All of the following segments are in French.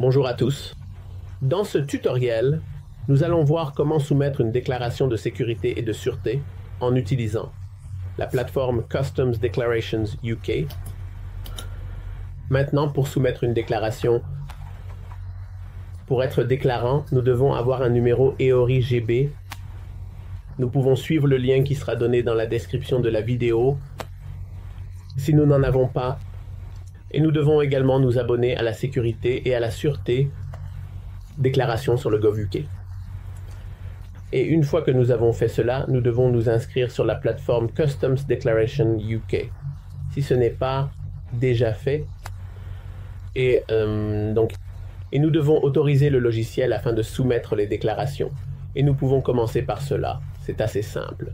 Bonjour à tous. Dans ce tutoriel, nous allons voir comment soumettre une déclaration de sécurité et de sûreté en utilisant la plateforme Customs Declarations UK. Maintenant, pour soumettre une déclaration, pour être déclarant, nous devons avoir un numéro EORI GB. Nous pouvons suivre le lien qui sera donné dans la description de la vidéo si nous n'en avons pas. Et nous devons également nous abonner à la sécurité et à la sûreté déclaration sur le gov.uk. Et une fois que nous avons fait cela, nous devons nous inscrire sur la plateforme Customs Declaration UK. Si ce n'est pas déjà fait, et nous devons autoriser le logiciel afin de soumettre les déclarations. Et nous pouvons commencer par cela. C'est assez simple.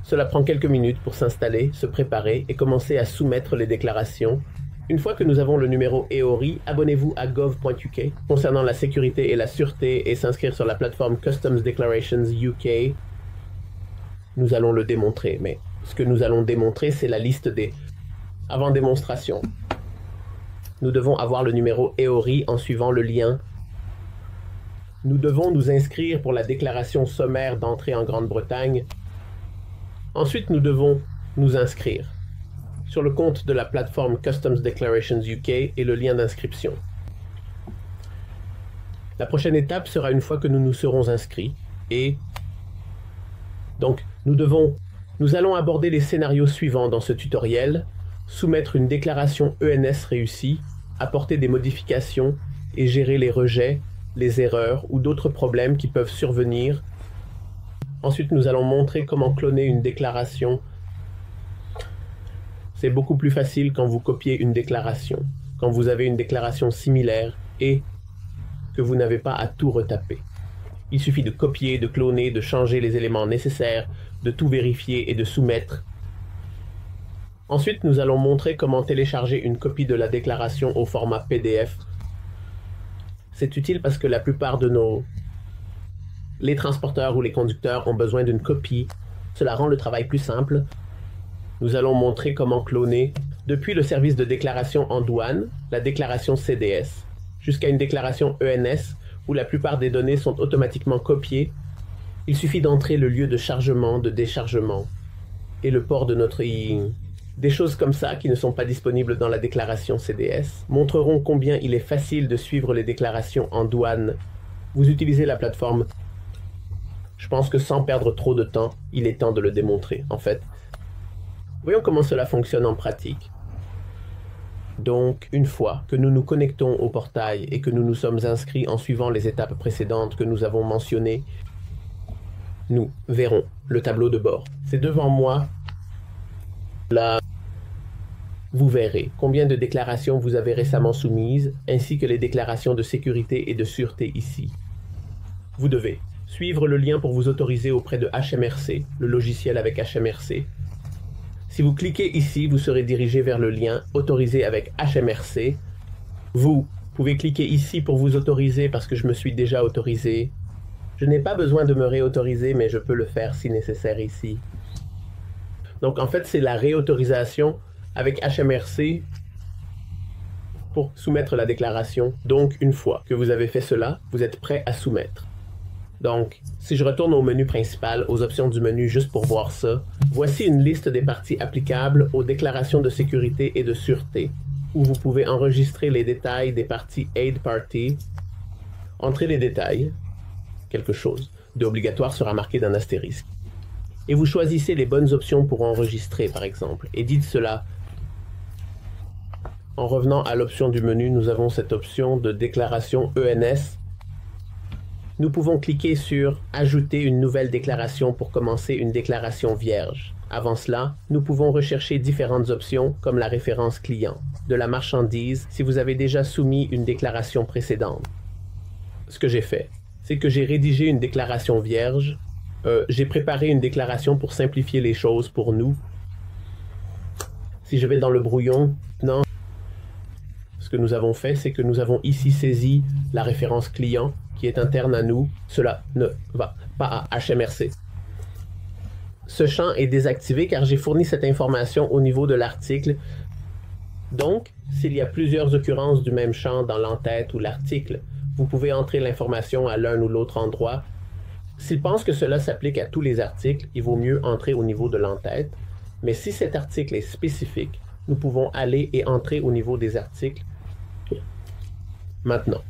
Cela prend quelques minutes pour s'installer, se préparer et commencer à soumettre les déclarations. Une fois que nous avons le numéro EORI, abonnez-vous à gov.uk concernant la sécurité et la sûreté et s'inscrire sur la plateforme Customs Declarations UK. Nous allons le démontrer, mais ce que nous allons démontrer, c'est la liste des avant démonstration. Nous devons avoir le numéro EORI en suivant le lien. Nous devons nous inscrire pour la déclaration sommaire d'entrée en Grande-Bretagne. Ensuite, nous devons nous inscrire sur le compte de la plateforme Customs Declarations UK et le lien d'inscription. La prochaine étape sera une fois que nous nous serons inscrits et donc nous allons aborder les scénarios suivants dans ce tutoriel: soumettre une déclaration ENS réussie, apporter des modifications et gérer les rejets, les erreurs ou d'autres problèmes qui peuvent survenir. Ensuite, nous allons montrer comment cloner une déclaration. C'est beaucoup plus facile quand vous copiez une déclaration, quand vous avez une déclaration similaire et que vous n'avez pas à tout retaper. Il suffit de copier, de cloner, de changer les éléments nécessaires, de tout vérifier et de soumettre. Ensuite, nous allons montrer comment télécharger une copie de la déclaration au format PDF. C'est utile parce que la plupart de les transporteurs ou les conducteurs ont besoin d'une copie. Cela rend le travail plus simple. Nous allons montrer comment cloner depuis le service de déclaration en douane, la déclaration CDS, jusqu'à une déclaration ENS où la plupart des données sont automatiquement copiées. Il suffit d'entrer le lieu de chargement, de déchargement et le port de notre Des choses comme ça qui ne sont pas disponibles dans la déclaration CDS montreront combien il est facile de suivre les déclarations en douane. Vous utilisez la plateforme. Je pense que sans perdre trop de temps, il est temps de le démontrer en fait. Voyons comment cela fonctionne en pratique. Donc, une fois que nous nous connectons au portail et que nous nous sommes inscrits en suivant les étapes précédentes que nous avons mentionnées, nous verrons le tableau de bord. C'est devant moi. Là, vous verrez combien de déclarations vous avez récemment soumises, ainsi que les déclarations de sécurité et de sûreté ici. Vous devez suivre le lien pour vous autoriser auprès de HMRC, le logiciel avec HMRC. Si vous cliquez ici, vous serez dirigé vers le lien « Autoriser avec HMRC ». Vous pouvez cliquer ici pour vous autoriser parce que je me suis déjà autorisé. Je n'ai pas besoin de me réautoriser, mais je peux le faire si nécessaire ici. Donc en fait, c'est la réautorisation avec HMRC pour soumettre la déclaration. Donc une fois que vous avez fait cela, vous êtes prêt à soumettre. Donc, si je retourne au menu principal, aux options du menu juste pour voir ça, voici une liste des parties applicables aux déclarations de sécurité et de sûreté, où vous pouvez enregistrer les détails des parties Aid Party, entrer les détails, quelque chose d'obligatoire sera marqué d'un astérisque. Et vous choisissez les bonnes options pour enregistrer, par exemple, et dites cela. En revenant à l'option du menu, nous avons cette option de déclaration ENS. Nous pouvons cliquer sur « Ajouter une nouvelle déclaration pour commencer une déclaration vierge ». Avant cela, nous pouvons rechercher différentes options comme la référence client, de la marchandise si vous avez déjà soumis une déclaration précédente. Ce que j'ai fait, c'est que j'ai rédigé une déclaration vierge. J'ai préparé une déclaration pour simplifier les choses pour nous. Si je vais dans le brouillon, non. Ce que nous avons fait, c'est que nous avons ici saisi la référence client qui est interne à nous. Cela ne va pas à HMRC. Ce champ est désactivé car j'ai fourni cette information au niveau de l'article. Donc, s'il y a plusieurs occurrences du même champ dans l'entête ou l'article, vous pouvez entrer l'information à l'un ou l'autre endroit. S'il pense que cela s'applique à tous les articles, il vaut mieux entrer au niveau de l'entête, mais si cet article est spécifique, nous pouvons aller et entrer au niveau des articles. Maintenant,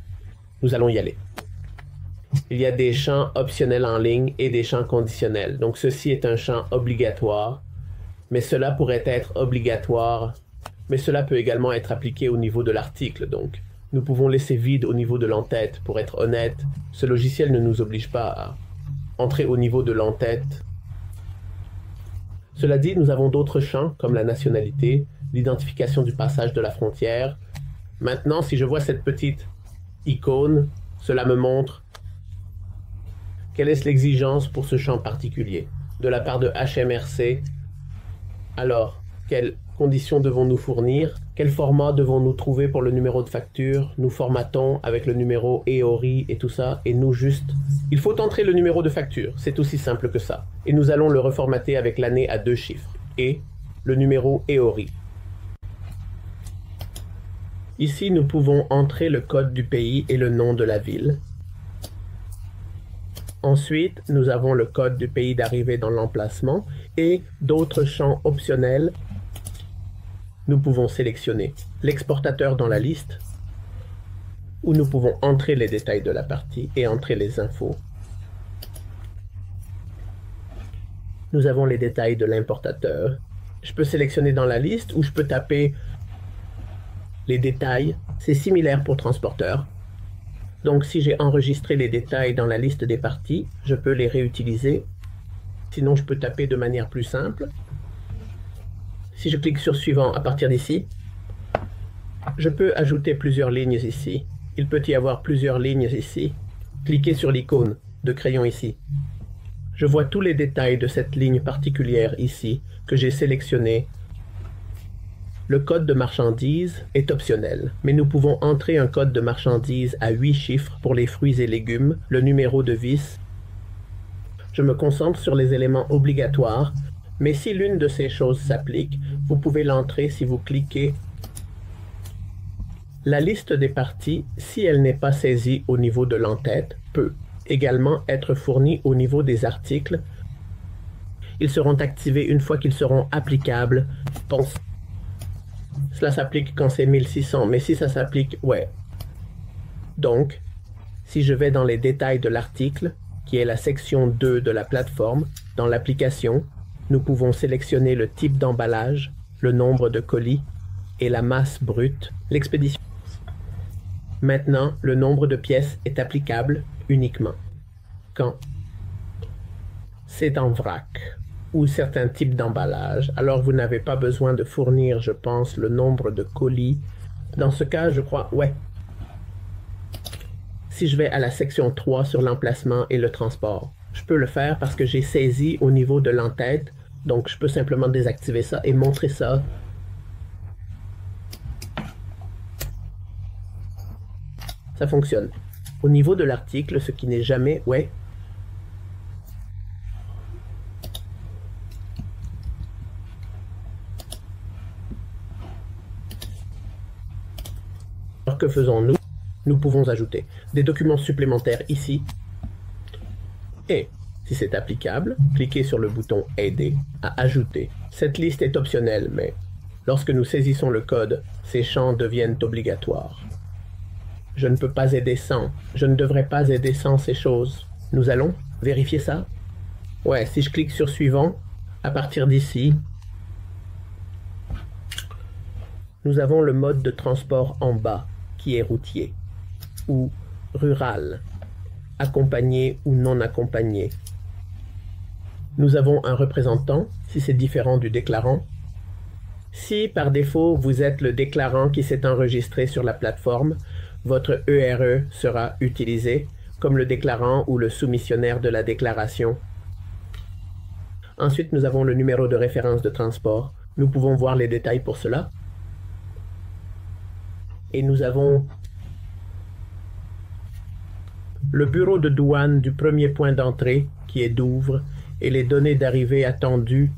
nous allons y aller. Il y a des champs optionnels en ligne et des champs conditionnels. Donc ceci est un champ obligatoire, mais cela pourrait être obligatoire, mais cela peut également être appliqué au niveau de l'article. Donc nous pouvons laisser vide au niveau de l'entête. Pour être honnête, ce logiciel ne nous oblige pas à entrer au niveau de l'entête. Cela dit, nous avons d'autres champs comme la nationalité, l'identification du passage de la frontière. Maintenant, si je vois cette petite icône, cela me montre quelle est l'exigence pour ce champ particulier de la part de HMRC. Alors, quelles conditions devons-nous fournir? Quel format devons-nous trouver pour le numéro de facture? Nous formatons avec le numéro EORI et tout ça, et nous juste... Il faut entrer le numéro de facture, c'est aussi simple que ça. Et nous allons le reformater avec l'année à 2 chiffres, et le numéro EORI. Ici, nous pouvons entrer le code du pays et le nom de la ville. Ensuite, nous avons le code du pays d'arrivée dans l'emplacement et d'autres champs optionnels. Nous pouvons sélectionner l'exportateur dans la liste, où nous pouvons entrer les détails de la partie et entrer les infos. Nous avons les détails de l'importateur. Je peux sélectionner dans la liste ou je peux taper les détails. C'est similaire pour transporteur. Donc si j'ai enregistré les détails dans la liste des parties, je peux les réutiliser. Sinon, je peux taper de manière plus simple. Si je clique sur suivant à partir d'ici, je peux ajouter plusieurs lignes ici. Il peut y avoir plusieurs lignes ici. Cliquez sur l'icône de crayon ici. Je vois tous les détails de cette ligne particulière ici que j'ai sélectionnée. Le code de marchandise est optionnel, mais nous pouvons entrer un code de marchandise à 8 chiffres pour les fruits et légumes, le numéro de vis. Je me concentre sur les éléments obligatoires, mais si l'une de ces choses s'applique, vous pouvez l'entrer si vous cliquez. La liste des parties, si elle n'est pas saisie au niveau de l'entête, peut également être fournie au niveau des articles. Ils seront activés une fois qu'ils seront applicables. Cela s'applique quand c'est 1600, mais si ça s'applique, ouais. Donc, si je vais dans les détails de l'article, qui est la section 2 de la plateforme, dans l'application, nous pouvons sélectionner le type d'emballage, le nombre de colis et la masse brute, l'expédition. Maintenant, le nombre de pièces est applicable uniquement quand c'est en vrac ou certains types d'emballage. Alors vous n'avez pas besoin de fournir, je pense, le nombre de colis. Dans ce cas, je crois, ouais. Si je vais à la section 3 sur l'emplacement et le transport, je peux le faire parce que j'ai saisi au niveau de l'entête. Donc je peux simplement désactiver ça et montrer ça. Ça fonctionne. Au niveau de l'article, ce qui n'est jamais... Ouais. Alors que faisons-nous? Nous pouvons ajouter des documents supplémentaires ici. Et, si c'est applicable, cliquez sur le bouton « Aider » à ajouter. Cette liste est optionnelle, mais lorsque nous saisissons le code, ces champs deviennent obligatoires. Je ne peux pas aider sans. Je ne devrais pas aider sans ces choses. Nous allons vérifier ça. Ouais, si je clique sur suivant, à partir d'ici, nous avons le mode de transport en bas, qui est routier, ou rural, accompagné ou non accompagné. Nous avons un représentant, si c'est différent du déclarant. Si, par défaut, vous êtes le déclarant qui s'est enregistré sur la plateforme, votre ERE sera utilisé comme le déclarant ou le soumissionnaire de la déclaration. Ensuite, nous avons le numéro de référence de transport. Nous pouvons voir les détails pour cela. Et nous avons le bureau de douane du premier point d'entrée, qui est Douvres, et les données d'arrivée attendues.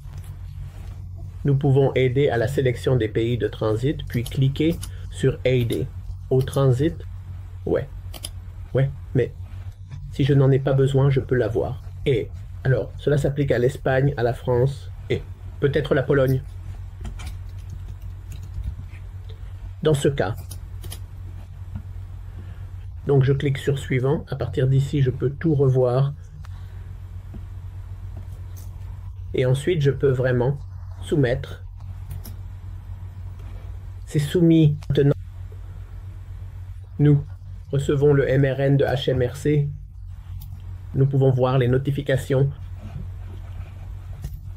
nous pouvons aider à la sélection des pays de transit, puis cliquer sur Aider. Au transit, ouais, mais si je n'en ai pas besoin, je peux l'avoir. Et alors, cela s'applique à l'Espagne, à la France et peut-être la Pologne. Dans ce cas, donc je clique sur Suivant. À partir d'ici, je peux tout revoir. Et ensuite, je peux vraiment soumettre. C'est soumis. Maintenant, nous recevons le MRN de HMRC. Nous pouvons voir les notifications.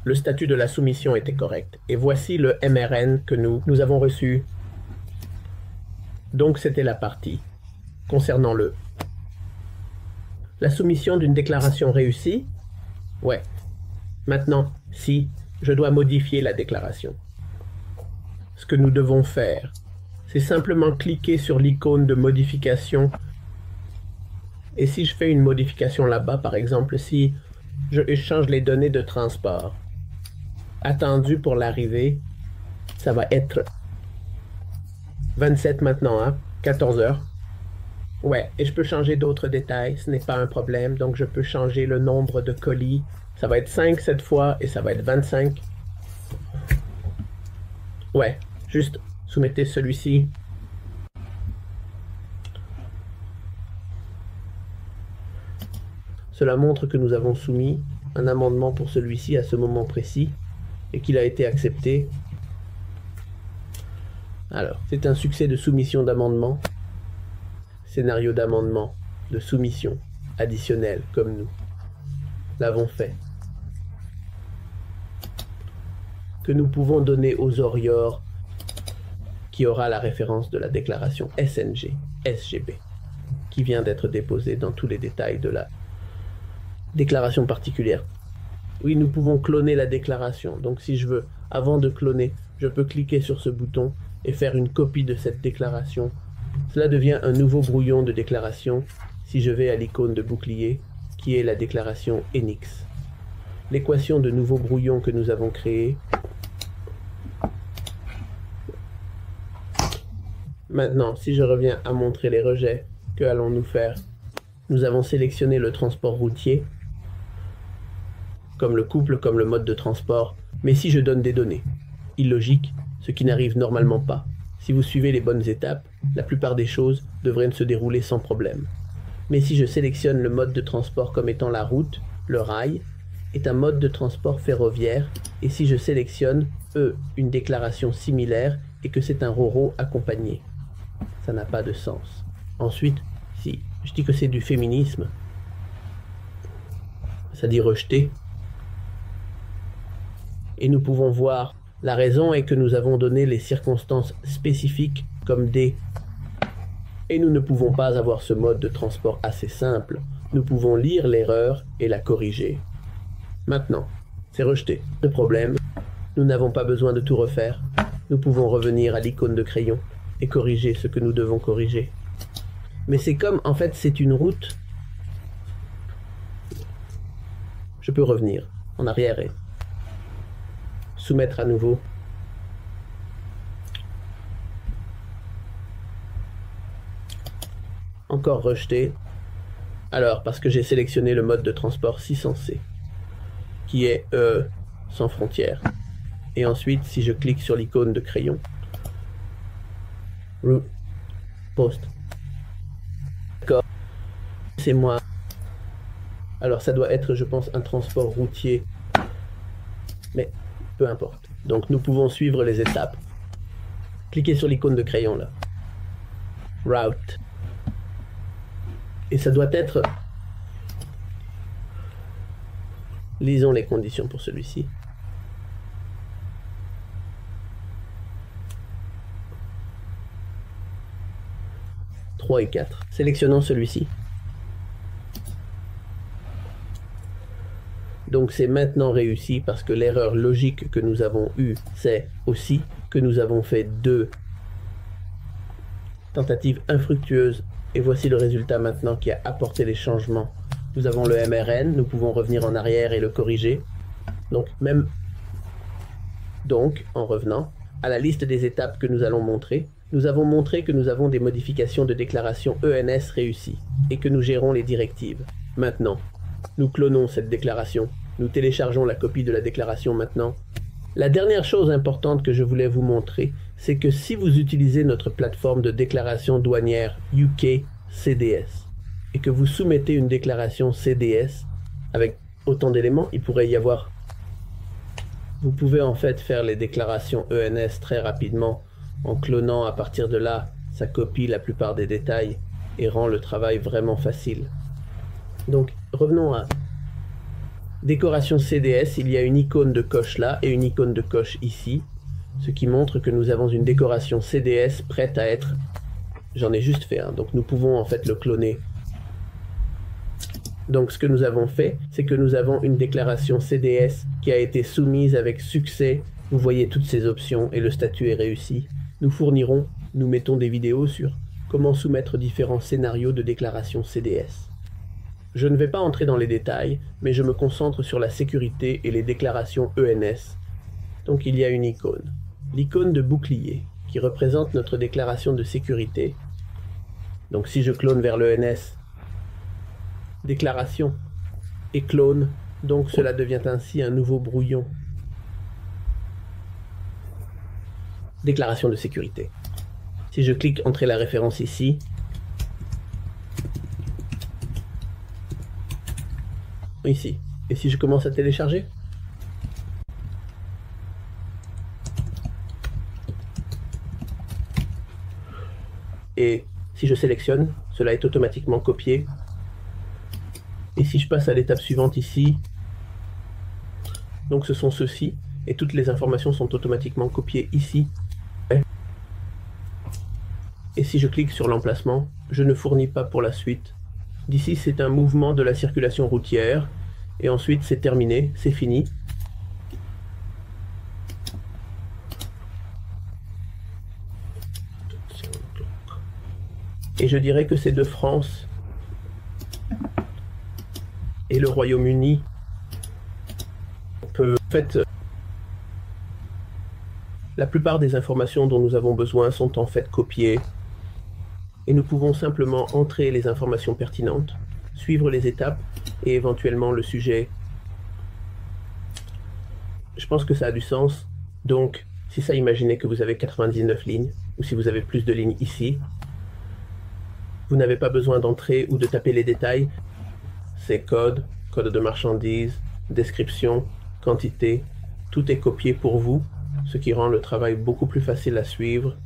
Le statut de la soumission était correct. Et voici le MRN que nous avons reçu. Donc c'était la partie concernant la soumission d'une déclaration réussie. Ouais. Maintenant, si je dois modifier la déclaration, ce que nous devons faire, c'est simplement cliquer sur l'icône de modification. Et si je fais une modification là-bas, par exemple, si je change les données de transport attendues pour l'arrivée, ça va être 27 maintenant, hein, 14 heures. Ouais, et je peux changer d'autres détails, ce n'est pas un problème. Donc je peux changer le nombre de colis. Ça va être 5 cette fois et ça va être 25. Ouais, juste soumettez celui-ci. Cela montre que nous avons soumis un amendement pour celui-ci à ce moment précis et qu'il a été accepté. Alors, c'est un succès de soumission d'amendement. Scénario d'amendement, de soumission additionnelle, comme nous l'avons fait. Que nous pouvons donner aux ORIOR qui aura la référence de la déclaration SNG, SGB, qui vient d'être déposée dans tous les détails de la déclaration particulière. Oui, nous pouvons cloner la déclaration. Donc si je veux, avant de cloner, je peux cliquer sur ce bouton et faire une copie de cette déclaration. Cela devient un nouveau brouillon de déclaration si je vais à l'icône de bouclier, qui est la déclaration ENIX. L'équation de nouveau brouillon que nous avons créée. Maintenant, si je reviens à montrer les rejets, que allons-nous faire? Nous avons sélectionné le transport routier, comme le couple, comme le mode de transport. Mais si je donne des données illogiques, ce qui n'arrive normalement pas, si vous suivez les bonnes étapes, la plupart des choses devraient se dérouler sans problème. Mais si je sélectionne le mode de transport comme étant la route, le rail est un mode de transport ferroviaire, et si je sélectionne, une déclaration similaire, et que c'est un RoRo accompagné, ça n'a pas de sens. Ensuite, si je dis que c'est du féminisme, ça dit rejeter, et nous pouvons voir la raison est que nous avons donné les circonstances spécifiques comme des... Et nous ne pouvons pas avoir ce mode de transport assez simple. Nous pouvons lire l'erreur et la corriger. Maintenant, c'est rejeté. Le problème, nous n'avons pas besoin de tout refaire. Nous pouvons revenir à l'icône de crayon et corriger ce que nous devons corriger. Mais c'est comme, en fait, c'est une route. Je peux revenir en arrière et soumettre à nouveau. Encore rejeté. Alors, parce que j'ai sélectionné le mode de transport 600C, qui est sans frontières. Et ensuite, si je clique sur l'icône de crayon, route, post. D'accord. C'est moi. Alors, ça doit être, je pense, un transport routier. Mais peu importe. Donc nous pouvons suivre les étapes. Cliquez sur l'icône de crayon là. Route. Et ça doit être... Lisons les conditions pour celui-ci. « 3 et 4. Sélectionnons celui-ci. Donc c'est maintenant réussi parce que l'erreur logique que nous avons eue, c'est aussi que nous avons fait 2 tentatives infructueuses. Et voici le résultat maintenant qui a apporté les changements. Nous avons le MRN, nous pouvons revenir en arrière et le corriger. Donc même Donc, en revenant à la liste des étapes que nous allons montrer, nous avons montré que nous avons des modifications de déclaration ENS réussies et que nous gérons les directives. Maintenant, nous clonons cette déclaration. Nous téléchargeons la copie de la déclaration maintenant. La dernière chose importante que je voulais vous montrer, c'est que si vous utilisez notre plateforme de déclaration douanière UK CDS et que vous soumettez une déclaration CDS avec autant d'éléments, il pourrait y avoir... Vous pouvez en fait faire les déclarations ENS très rapidement en clonant à partir de là, ça copie la plupart des détails et rend le travail vraiment facile. Donc revenons à décoration CDS, il y a une icône de coche là et une icône de coche ici, ce qui montre que nous avons une décoration CDS prête à être... J'en ai juste fait un, donc nous pouvons en fait le cloner. Donc ce que nous avons fait, c'est que nous avons une déclaration CDS qui a été soumise avec succès. Vous voyez toutes ces options et le statut est réussi. Nous mettons des vidéos sur comment soumettre différents scénarios de déclaration CDS. Je ne vais pas entrer dans les détails, mais je me concentre sur la sécurité et les déclarations ENS. Donc il y a une icône, l'icône de bouclier, qui représente notre déclaration de sécurité. Donc si je clone vers l'ENS, déclaration et clone, donc cela devient ainsi un nouveau brouillon. Déclaration de sécurité. Si je clique entrer la référence ici, ici, et si je commence à télécharger, et si je sélectionne, cela est automatiquement copié. Et si je passe à l'étape suivante ici, donc ce sont ceux-ci, et toutes les informations sont automatiquement copiées ici. Et si je clique sur l'emplacement, je ne fournis pas pour la suite. D'ici, c'est un mouvement de la circulation routière, et ensuite c'est terminé, c'est fini. Et je dirais que c'est de France et le Royaume-Uni. En fait, la plupart des informations dont nous avons besoin sont en fait copiées et nous pouvons simplement entrer les informations pertinentes, suivre les étapes et éventuellement le sujet. Je pense que ça a du sens. Donc, si ça, imaginez que vous avez 99 lignes ou si vous avez plus de lignes ici, vous n'avez pas besoin d'entrer ou de taper les détails. C'est code, code de marchandises, description, quantité, tout est copié pour vous, ce qui rend le travail beaucoup plus facile à suivre.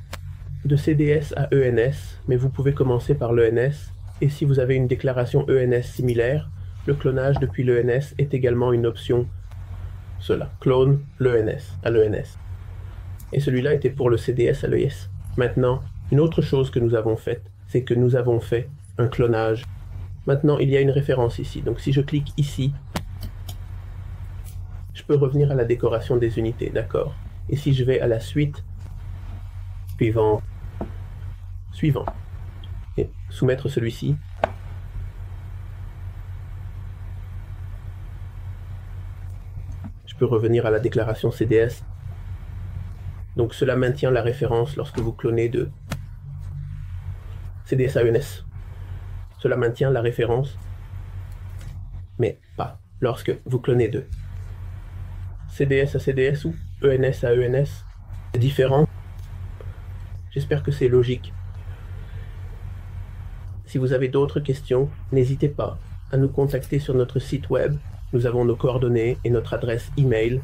De CDS à ENS, mais vous pouvez commencer par l'ENS, et si vous avez une déclaration ENS similaire, le clonage depuis l'ENS est également une option. Cela, clone l'ENS à l'ENS. Et celui-là était pour le CDS à l'ES. Maintenant, une autre chose que nous avons faite, c'est que nous avons fait un clonage. Maintenant, il y a une référence ici. Donc si je clique ici, je peux revenir à la décoration des unités, d'accord? Et si je vais à la suite, suivant, et soumettre celui-ci, je peux revenir à la déclaration CDS. Donc cela maintient la référence lorsque vous clonez de CDS à ENS. Cela maintient la référence, mais pas lorsque vous clonez de CDS à CDS ou ENS à ENS. C'est différent. J'espère que c'est logique. Si vous avez d'autres questions, n'hésitez pas à nous contacter sur notre site web. Nous avons nos coordonnées et notre adresse email.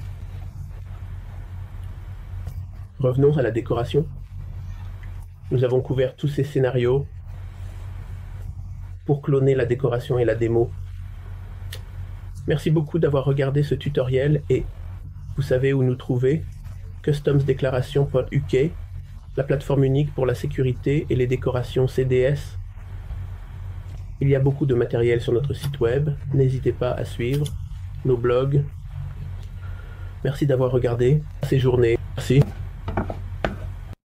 Revenons à la décoration. Nous avons couvert tous ces scénarios pour cloner la décoration et la démo. Merci beaucoup d'avoir regardé ce tutoriel et vous savez où nous trouver. Customs Declaration UK, la plateforme unique pour la sécurité et les décorations CDS. Il y a beaucoup de matériel sur notre site web. N'hésitez pas à suivre nos blogs. Merci d'avoir regardé. Séjourné. Merci.